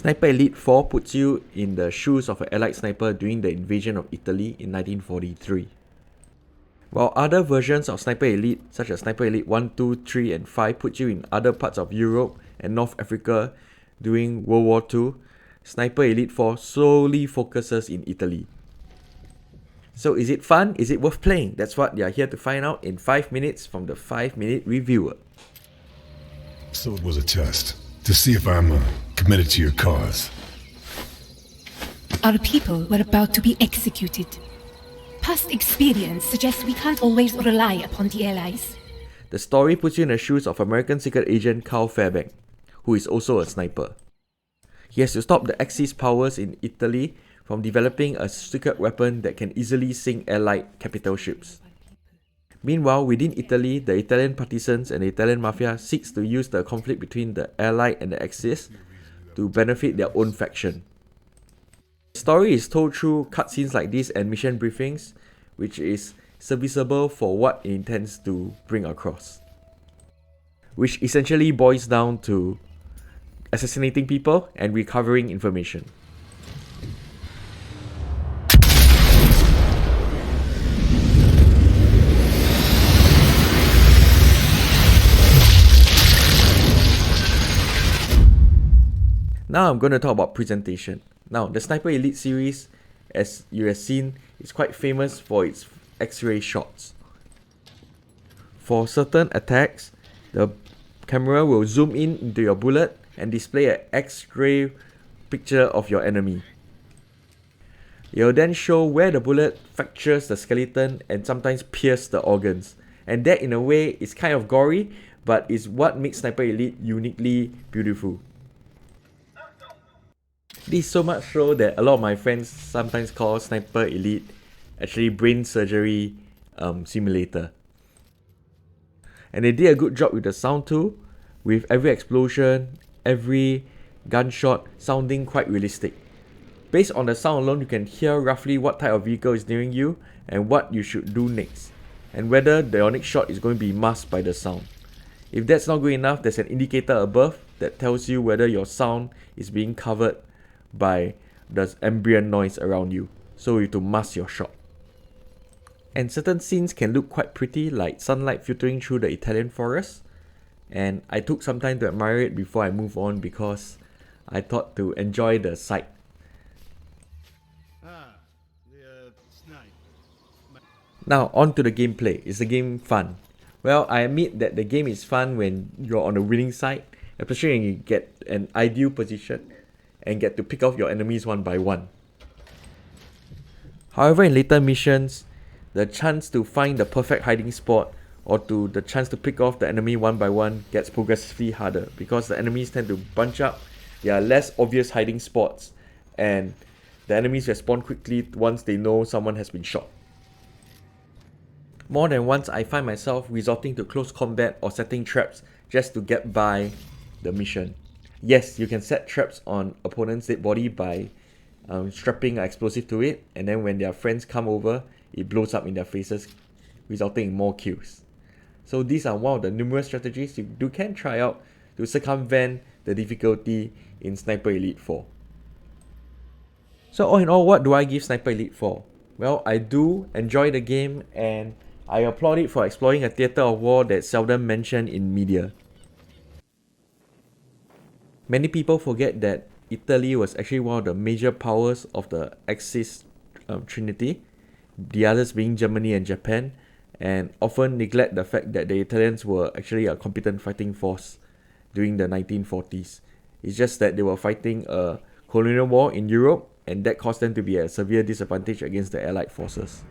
Sniper Elite 4 puts you in the shoes of an Allied sniper during the invasion of Italy in 1943. While other versions of Sniper Elite, such as Sniper Elite 1, 2, 3, and 5, put you in other parts of Europe and North Africa during World War II, Sniper Elite 4 solely focuses in Italy. So is it fun? Is it worth playing? That's what you are here to find out in 5 minutes from the 5-minute reviewer. So it was a test to see if I'm committed to your cause. Our people were about to be executed. Past experience suggests we can't always rely upon the Allies. The story puts you in the shoes of American secret agent Carl Fairbank, who is also a sniper. He has to stop the Axis powers in Italy from developing a secret weapon that can easily sink Allied capital ships. Meanwhile, within Italy, the Italian partisans and the Italian mafia seeks to use the conflict between the Allied and the Axis to benefit their own faction. The story is told through cutscenes like this and mission briefings, which is serviceable for what it intends to bring across. Which essentially boils down to assassinating people and recovering information. Now I'm going to talk about presentation. Now, the Sniper Elite series, as you have seen, is quite famous for its X-ray shots. For certain attacks, the camera will zoom in into your bullet and display an X-ray picture of your enemy. It will then show where the bullet fractures the skeleton and sometimes pierces the organs. And that in a way is kind of gory, but is what makes Sniper Elite uniquely beautiful. This is so much so that a lot of my friends sometimes call Sniper Elite actually brain surgery simulator. And they did a good job with the sound too, with every explosion, every gunshot sounding quite realistic. Based on the sound alone, you can hear roughly what type of vehicle is nearing you and what you should do next, and whether the next shot is going to be masked by the sound. If that's not good enough, there's an indicator above that tells you whether your sound is being covered by the ambient noise around you, so you have to mask your shot. And certain scenes can look quite pretty, like sunlight filtering through the Italian forest, and I took some time to admire it before I move on because I thought to enjoy the sight. Now on to the gameplay. Is the game fun? Well, I admit that the game is fun when you're on the winning side, especially when you get an ideal position and get to pick off your enemies one by one. However, in later missions, the chance to find the perfect hiding spot or the chance to pick off the enemy one by one gets progressively harder because the enemies tend to bunch up, there are less obvious hiding spots, and the enemies respawn quickly once they know someone has been shot. More than once, I find myself resorting to close combat or setting traps just to get by the mission. Yes, you can set traps on opponent's dead body by strapping an explosive to it, and then when their friends come over, it blows up in their faces, resulting in more kills. So these are one of the numerous strategies you can try out to circumvent the difficulty in Sniper Elite 4. So all in all, what do I give Sniper Elite 4? Well, I do enjoy the game and I applaud it for exploring a theatre of war that's seldom mentioned in media. Many people forget that Italy was actually one of the major powers of the Axis Trinity, the others being Germany and Japan, and often neglect the fact that the Italians were actually a competent fighting force during the 1940s. It's just that they were fighting a colonial war in Europe, and that caused them to be at a severe disadvantage against the Allied forces.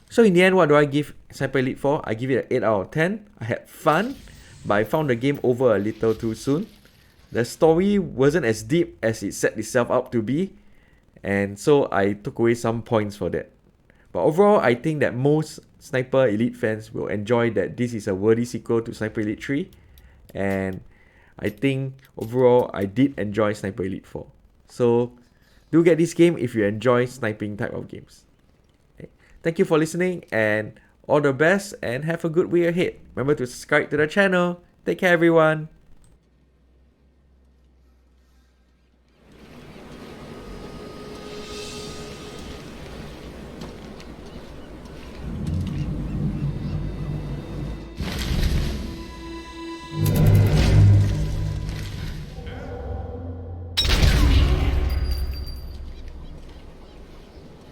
So in the end, what do I give Sniper Elite 4? I give it an 8 out of 10. I had fun, but I found the game over a little too soon. The story wasn't as deep as it set itself up to be, and so I took away some points for that. But overall, I think that most Sniper Elite fans will enjoy that this is a worthy sequel to Sniper Elite 3, and I think overall I did enjoy Sniper Elite 4. So do get this game if you enjoy sniping type of games. Okay. Thank you for listening and all the best and have a good week ahead. Remember to subscribe to the channel. Take care everyone.